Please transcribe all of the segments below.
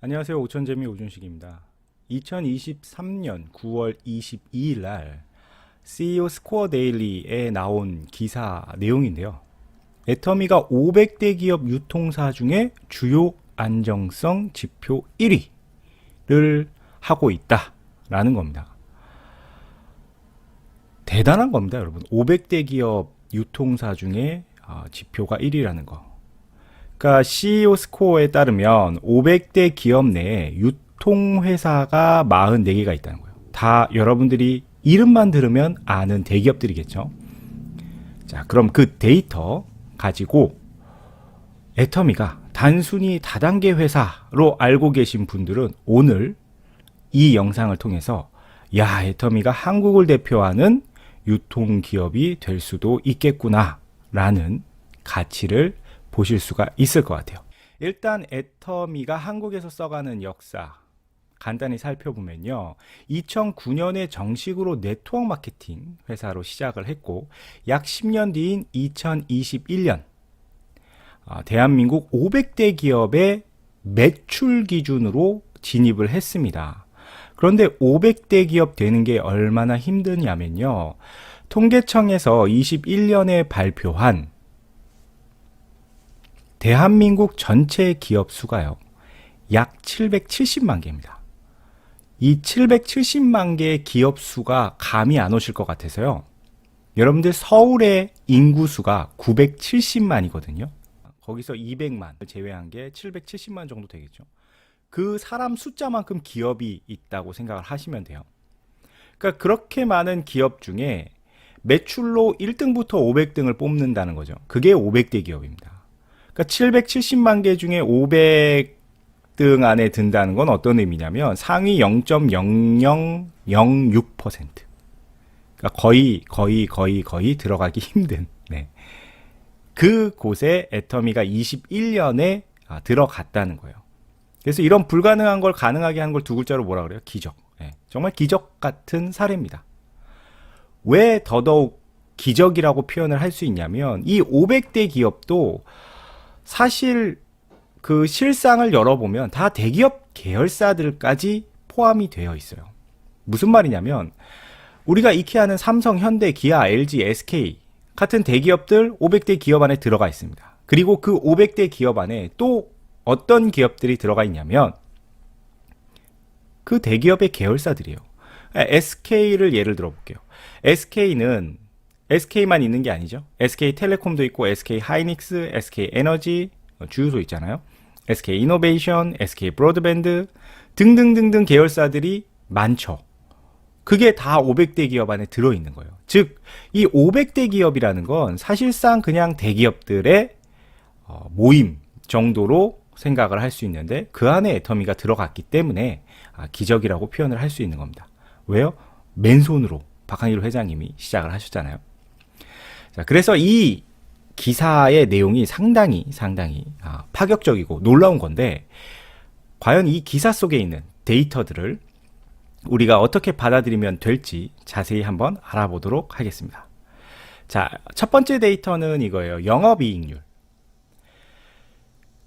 안녕하세요. 오천재미 오준식입니다. 2023년 9월 22일 날 CEO 스코어 데일리에 나온 기사 내용인데요. 애터미가 500대 기업 유통사 중에 주요 안정성 지표 1위를 하고 있다라는 겁니다. 대단한 겁니다, 여러분. 500대 기업 유통사 중에 지표가 1위라는 거. 그러니까 CEO 스코어에 따르면 500대 기업 내에 유통회사가 44개가 있다는 거예요. 다 여러분들이 이름만 들으면 아는 대기업들이겠죠. 자, 그럼 그 데이터 가지고 애터미가 단순히 다단계 회사로 알고 계신 분들은 오늘 이 영상을 통해서 야, 애터미가 한국을 대표하는 유통기업이 될 수도 있겠구나 라는 가치를 보실 수가 있을 것 같아요. 일단 애터미가 한국에서 써가는 역사 간단히 살펴보면요. 2009년에 정식으로 네트워크 마케팅 회사로 시작을 했고 약 10년 뒤인 2021년 대한민국 500대 기업의 매출 기준으로 진입을 했습니다. 그런데 500대 기업 되는 게 얼마나 힘드냐면요. 통계청에서 21년에 발표한 대한민국 전체 기업 수가요. 약 770만 개입니다. 이 770만 개의 기업 수가 감이 안 오실 것 같아서요. 여러분들 서울의 인구 수가 970만이거든요. 거기서 200만 제외한 게 770만 정도 되겠죠. 그 사람 숫자만큼 기업이 있다고 생각을 하시면 돼요. 그러니까 그렇게 많은 기업 중에 매출로 1등부터 500등을 뽑는다는 거죠. 그게 500대 기업입니다. 그러니까 770만 개 중에 500등 안에 든다는 건 어떤 의미냐면 상위 0.0006%. 그러니까 거의 들어가기 힘든. 네. 그 곳에 애터미가 21년에 들어갔다는 거예요. 그래서 이런 불가능한 걸 가능하게 한 걸 두 글자로 뭐라 그래요? 기적. 네. 정말 기적 같은 사례입니다. 왜 더더욱 기적이라고 표현을 할 수 있냐면 이 500대 기업도 사실 그 실상을 열어보면 다 대기업 계열사들까지 포함이 되어 있어요. 무슨 말이냐면 우리가 익히 아는 삼성, 현대, 기아, LG, SK 같은 대기업들 500대 기업 안에 들어가 있습니다. 그리고 그 500대 기업 안에 또 어떤 기업들이 들어가 있냐면 그 대기업의 계열사들이에요. SK를 예를 들어 볼게요. SK는 SK만 있는 게 아니죠. SK텔레콤도 있고 SK하이닉스, SK에너지 주유소 있잖아요. SK이노베이션, SK브로드밴드 등등등등 계열사들이 많죠. 그게 다 500대 기업 안에 들어있는 거예요. 즉, 이 500대 기업이라는 건 사실상 그냥 대기업들의 모임 정도로 생각을 할 수 있는데 그 안에 애터미가 들어갔기 때문에 기적이라고 표현을 할 수 있는 겁니다. 왜요? 맨손으로 박한일 회장님이 시작을 하셨잖아요. 자, 그래서 이 기사의 내용이 상당히 파격적이고 놀라운 건데 과연 이 기사 속에 있는 데이터들을 우리가 어떻게 받아들이면 될지 자세히 한번 알아보도록 하겠습니다. 자, 첫 번째 데이터는 이거예요. 영업이익률.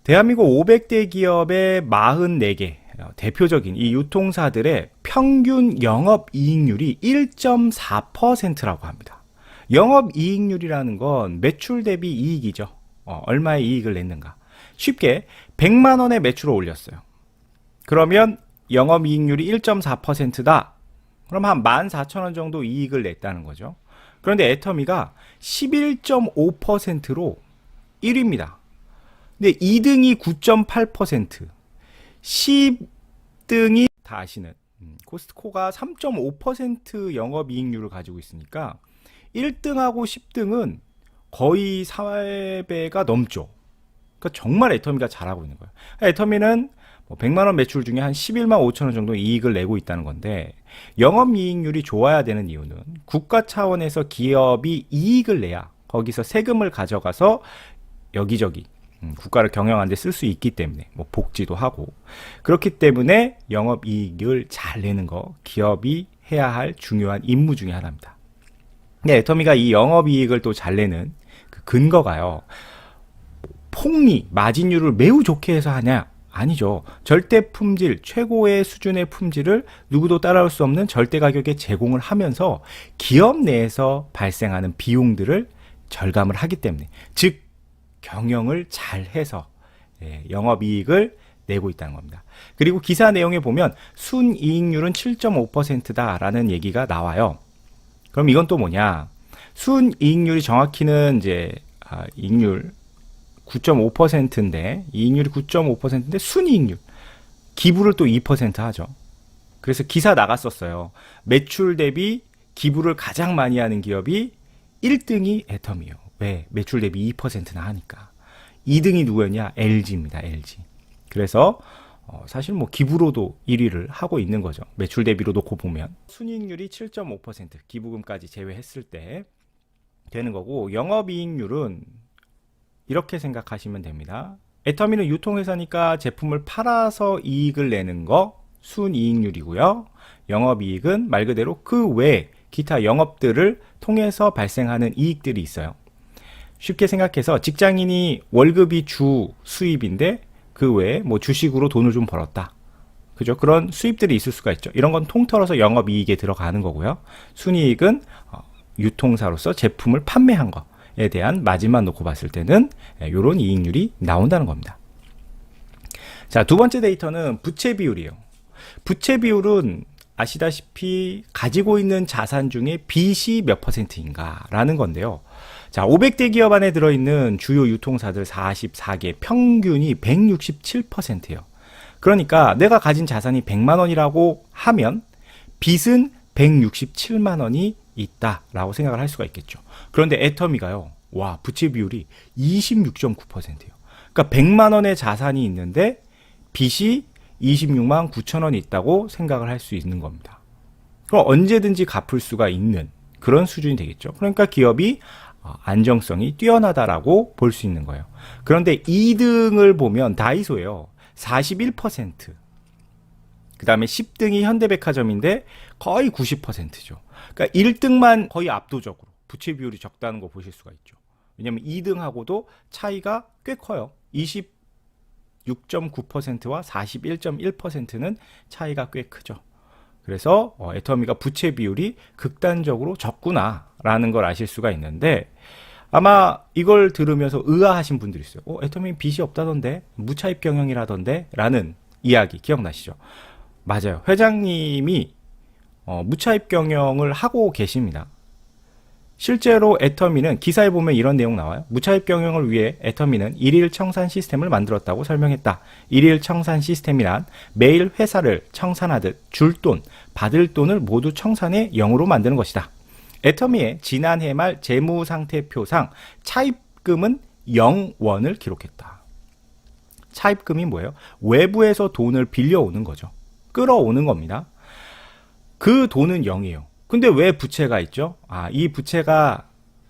대한민국 500대 기업의 44개 대표적인 이 유통사들의 평균 영업이익률이 1.4%라고 합니다. 영업이익률이라는 건 매출 대비 이익이죠. 얼마의 이익을 냈는가. 쉽게 100만 원의 매출을 올렸어요. 그러면 영업이익률이 1.4%다. 그럼 한 14,000원 정도 이익을 냈다는 거죠. 그런데 애터미가 11.5%로 1위입니다. 근데 2등이 9.8%, 10등이 다 아시는 코스트코가 3.5% 영업이익률을 가지고 있으니까 1등하고 10등은 거의 4배가 넘죠. 그러니까 정말 애터미가 잘하고 있는 거예요. 애터미는 100만원 매출 중에 한 11만 5천원 정도 이익을 내고 있다는 건데 영업이익률이 좋아야 되는 이유는 국가 차원에서 기업이 이익을 내야 거기서 세금을 가져가서 여기저기 국가를 경영하는 데 쓸 수 있기 때문에 복지도 하고 그렇기 때문에 영업이익을 잘 내는 거 기업이 해야 할 중요한 임무 중에 하나입니다. 근데 애터미가 이 영업이익을 또 잘 내는 그 근거가요. 폭리, 마진율을 매우 좋게 해서 하냐? 아니죠. 절대 품질, 최고의 수준의 품질을 누구도 따라올 수 없는 절대 가격에 제공을 하면서 기업 내에서 발생하는 비용들을 절감을 하기 때문에, 즉 경영을 잘 해서 영업이익을 내고 있다는 겁니다. 그리고 기사 내용에 보면 순이익률은 7.5%다라는 얘기가 나와요. 그럼 이건 또 뭐냐? 순이익률이 정확히는 이제 이익률 9.5%인데 이익률이 9.5%인데 순이익률 기부를 또 2% 하죠. 그래서 기사 나갔었어요. 매출 대비 기부를 가장 많이 하는 기업이 1등이 애텀이에요. 왜? 매출 대비 2%나 하니까. 2등이 누구였냐? LG입니다. LG. 그래서 사실 뭐 기부로도 1위를 하고 있는 거죠. 매출 대비로 놓고 보면 순이익률이 7.5% 기부금까지 제외했을 때 되는 거고, 영업이익률은 이렇게 생각하시면 됩니다. 애터미는 유통회사니까 제품을 팔아서 이익을 내는 거 순이익률이고요. 영업이익은 말 그대로 그 외 기타 영업들을 통해서 발생하는 이익들이 있어요. 쉽게 생각해서 직장인이 월급이 주 수입인데 그 외에 뭐 주식으로 돈을 좀 벌었다. 그죠? 그런 수입들이 있을 수가 있죠. 이런 건 통틀어서 영업이익에 들어가는 거고요. 순이익은 유통사로서 제품을 판매한 거에 대한 마진만 놓고 봤을 때는 이런 이익률이 나온다는 겁니다. 자, 두 번째 데이터는 부채 비율이에요. 부채 비율은 아시다시피 가지고 있는 자산 중에 빚이 몇 %인가 라는 건데요. 자, 500대 기업 안에 들어있는 주요 유통사들 44개 평균이 167%예요. 그러니까 내가 가진 자산이 100만 원이라고 하면 빚은 167만 원이 있다라고 생각을 할 수가 있겠죠. 그런데 애터미가요, 와, 부채 비율이 26.9%예요. 그러니까 100만 원의 자산이 있는데 빚이 26만 9천 원이 있다고 생각을 할 수 있는 겁니다. 그럼 언제든지 갚을 수가 있는 그런 수준이 되겠죠. 그러니까 기업이 안정성이 뛰어나다라고 볼 수 있는 거예요. 그런데 2등을 보면 다이소예요. 41%. 그 다음에 10등이 현대백화점인데 거의 90%죠. 그러니까 1등만 거의 압도적으로 부채 비율이 적다는 거 보실 수가 있죠. 왜냐하면 2등하고도 차이가 꽤 커요. 26.9%와 41.1%는 차이가 꽤 크죠. 그래서 애터미가 부채 비율이 극단적으로 적구나라는 걸 아실 수가 있는데, 아마 이걸 들으면서 의아하신 분들이 있어요. 애터미 빚이 없다던데, 무차입 경영이라던데 라는 이야기 기억나시죠? 맞아요. 회장님이 무차입 경영을 하고 계십니다. 실제로 애터미는 기사에 보면 이런 내용 나와요. 무차입 경영을 위해 애터미는 일일 청산 시스템을 만들었다고 설명했다. 일일 청산 시스템이란 매일 회사를 청산하듯 줄 돈, 받을 돈을 모두 청산해 0으로 만드는 것이다. 애터미의 지난해 말 재무상태표상 차입금은 0원을 기록했다. 차입금이 뭐예요? 외부에서 돈을 빌려오는 거죠. 끌어오는 겁니다. 그 돈은 0이에요. 근데 왜 부채가 있죠? 이 부채가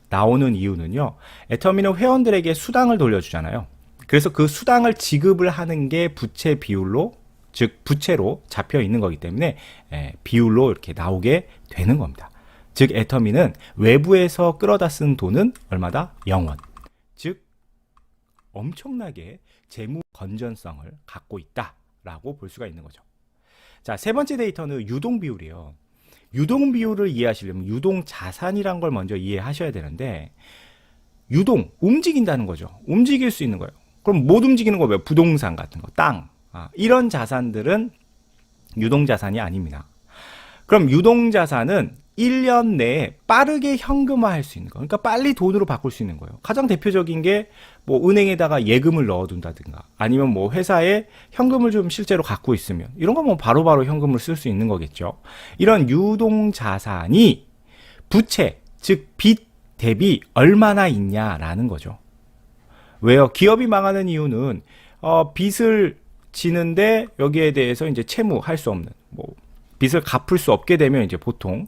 나오는 이유는요, 애터미는 회원들에게 수당을 돌려주잖아요. 그래서 그 수당을 지급을 하는 게 부채 비율로, 즉 부채로 잡혀 있는 거기 때문에 비율로 이렇게 나오게 되는 겁니다. 즉 애터미는 외부에서 끌어다 쓴 돈은 얼마다? 0원. 즉 엄청나게 재무 건전성을 갖고 있다라고 볼 수가 있는 거죠. 자, 세 번째 데이터는 유동 비율이에요. 유동 비율을 이해하시려면 유동 자산이란 걸 먼저 이해하셔야 되는데, 유동, 움직인다는 거죠. 움직일 수 있는 거예요. 그럼 못 움직이는 거 왜? 부동산 같은 거, 땅. 이런 자산들은 유동 자산이 아닙니다. 그럼 유동 자산은 1년 내에 빠르게 현금화할 수 있는 거. 그러니까 빨리 돈으로 바꿀 수 있는 거예요. 가장 대표적인 게 뭐 은행에다가 예금을 넣어둔다든가, 아니면 뭐 회사에 현금을 좀 실제로 갖고 있으면 이런 거 뭐 바로바로 현금을 쓸 수 있는 거겠죠. 이런 유동 자산이 부채, 즉 빚 대비 얼마나 있냐라는 거죠. 왜요? 기업이 망하는 이유는 빚을 지는데 여기에 대해서 이제 채무할 수 없는, 뭐 빚을 갚을 수 없게 되면 이제 보통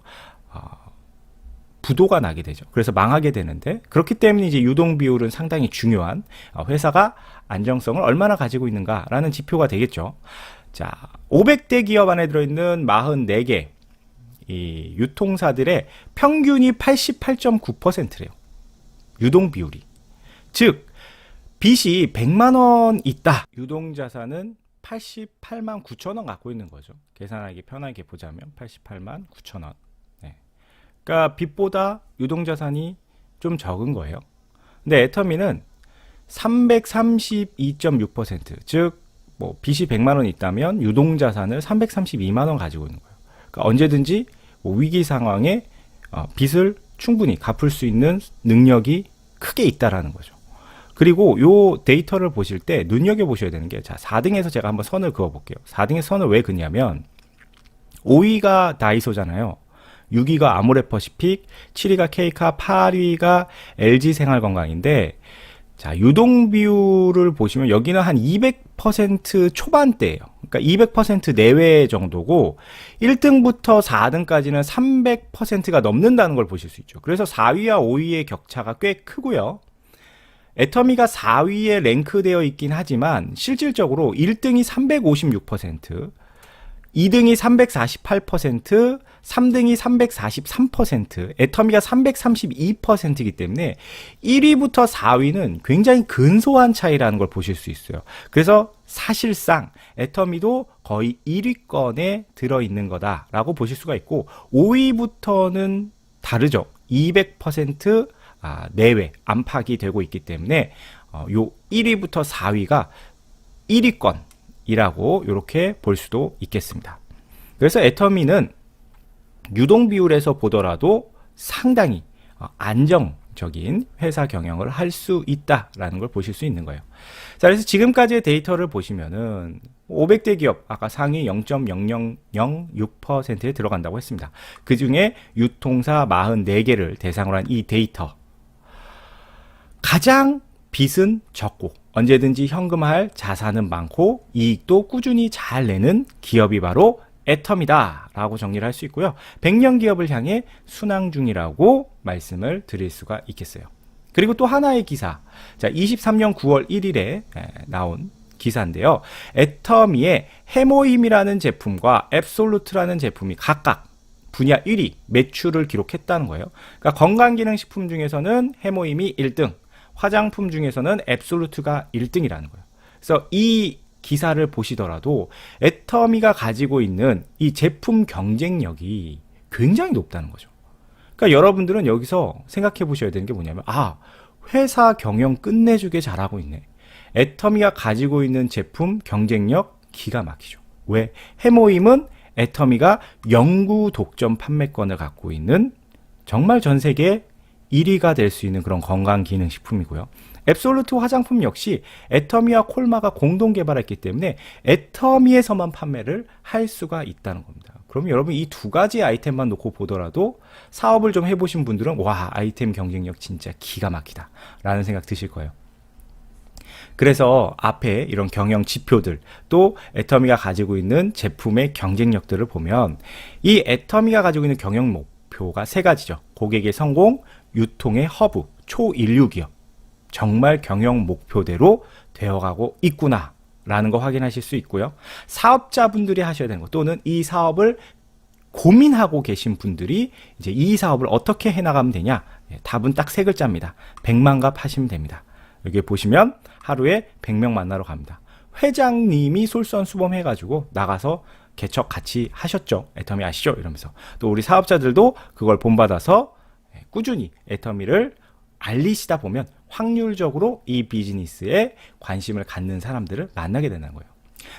부도가 나게 되죠. 그래서 망하게 되는데, 그렇기 때문에 이제 유동 비율은 상당히 중요한, 회사가 안정성을 얼마나 가지고 있는가라는 지표가 되겠죠. 자, 500대 기업 안에 들어있는 44개 이 유통사들의 평균이 88.9%래요. 유동 비율이. 즉 빚이 100만 원 있다. 유동 자산은 88만 9천 원 갖고 있는 거죠. 계산하기 편하게 보자면 88만 9천 원. 네. 그러니까 빚보다 유동자산이 좀 적은 거예요. 근데 애터미는 332.6%, 즉 뭐 빚이 100만 원 있다면 유동자산을 332만 원 가지고 있는 거예요. 그러니까 언제든지 뭐 위기 상황에 빚을 충분히 갚을 수 있는 능력이 크게 있다라는 거죠. 그리고 요 데이터를 보실 때 눈여겨보셔야 되는 게, 자, 4등에서 제가 한번 선을 그어볼게요. 4등에서 선을 왜 그냐면, 5위가 다이소잖아요. 6위가 아모레퍼시픽, 7위가 K카, 8위가 LG생활건강인데, 자, 유동 비율을 보시면 여기는 한 200% 초반대예요. 그러니까 200% 내외 정도고 1등부터 4등까지는 300%가 넘는다는 걸 보실 수 있죠. 그래서 4위와 5위의 격차가 꽤 크고요. 애터미가 4위에 랭크되어 있긴 하지만 실질적으로 1등이 356%, 2등이 348%, 3등이 343%, 애터미가 332%이기 때문에 1위부터 4위는 굉장히 근소한 차이라는 걸 보실 수 있어요. 그래서 사실상 애터미도 거의 1위권에 들어있는 거다라고 보실 수가 있고, 5위부터는 다르죠. 200% 내외 안팎이 되고 있기 때문에 요 1위부터 4위가 1위권이라고 이렇게 볼 수도 있겠습니다. 그래서 애터미는 유동 비율에서 보더라도 상당히 안정적인 회사 경영을 할 수 있다라는 걸 보실 수 있는 거예요. 자, 그래서 지금까지의 데이터를 보시면은 500대 기업, 아까 상위 0.0006%에 들어간다고 했습니다. 그 중에 유통사 44개를 대상으로 한 이 데이터, 가장 빚은 적고 언제든지 현금화할 자산은 많고 이익도 꾸준히 잘 내는 기업이 바로 애터미다 라고 정리를 할 수 있고요. 100년 기업을 향해 순항 중이라고 말씀을 드릴 수가 있겠어요. 그리고 또 하나의 기사, 자, 23년 9월 1일에 나온 기사인데요. 애터미의 해모임이라는 제품과 앱솔루트라는 제품이 각각 분야 1위 매출을 기록했다는 거예요. 그러니까 건강기능식품 중에서는 해모임이 1등, 화장품 중에서는 앱솔루트가 1등이라는 거예요. 그래서 이 기사를 보시더라도 애터미가 가지고 있는 이 제품 경쟁력이 굉장히 높다는 거죠. 그러니까 여러분들은 여기서 생각해 보셔야 되는 게 뭐냐면, 회사 경영 끝내주게 잘하고 있네. 애터미가 가지고 있는 제품 경쟁력 기가 막히죠. 왜? 해모임은 애터미가 영구 독점 판매권을 갖고 있는 정말 전 세계 1위가 될 수 있는 그런 건강기능식품이고요. 앱솔루트 화장품 역시 애터미와 콜마가 공동 개발했기 때문에 애터미에서만 판매를 할 수가 있다는 겁니다. 그럼 여러분 이 두 가지 아이템만 놓고 보더라도 사업을 좀 해보신 분들은 와, 아이템 경쟁력 진짜 기가 막히다 라는 생각 드실 거예요. 그래서 앞에 이런 경영 지표들, 또 애터미가 가지고 있는 제품의 경쟁력들을 보면 이 애터미가 가지고 있는 경영 목표가 세 가지죠. 고객의 성공, 유통의 허브, 초인류 기업. 정말 경영 목표대로 되어가고 있구나 라는 거 확인하실 수 있고요. 사업자분들이 하셔야 되는 것, 또는 이 사업을 고민하고 계신 분들이 이제 이 사업을 어떻게 해나가면 되냐, 답은 딱 세 글자입니다. 100만갑 하시면 됩니다. 여기 보시면 하루에 100명 만나러 갑니다. 회장님이 솔선수범해가지고 나가서 개척 같이 하셨죠. 애터미 아시죠? 이러면서 또 우리 사업자들도 그걸 본받아서 꾸준히 애터미를 알리시다 보면 확률적으로 이 비즈니스에 관심을 갖는 사람들을 만나게 되는 거예요.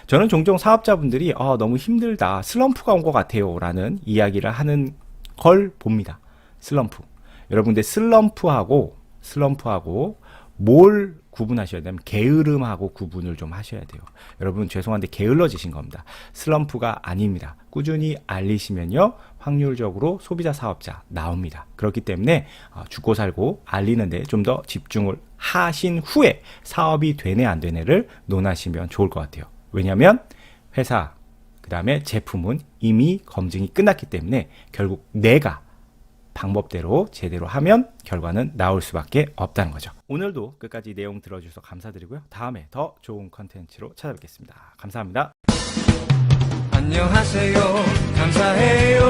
저는 종종 사업자분들이 너무 힘들다, 슬럼프가 온 것 같아요 라는 이야기를 하는 걸 봅니다. 슬럼프. 여러분들 슬럼프하고 뭘 구분하셔야 되면 게으름하고 구분을 좀 하셔야 돼요. 여러분 죄송한데 게을러지신 겁니다. 슬럼프가 아닙니다. 꾸준히 알리시면요 확률적으로 소비자 사업자 나옵니다. 그렇기 때문에 죽고 살고 알리는데 좀 더 집중을 하신 후에 사업이 되네 안 되네를 논하시면 좋을 것 같아요. 왜냐하면 회사 그 다음에 제품은 이미 검증이 끝났기 때문에 결국 내가 방법대로 제대로 하면 결과는 나올 수밖에 없다는 거죠. 오늘도 끝까지 내용 들어주셔서 감사드리고요. 다음에 더 좋은 컨텐츠로 찾아뵙겠습니다. 감사합니다. 안녕하세요. 감사해요.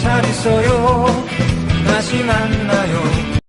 잘 있어요. 다시 만나요.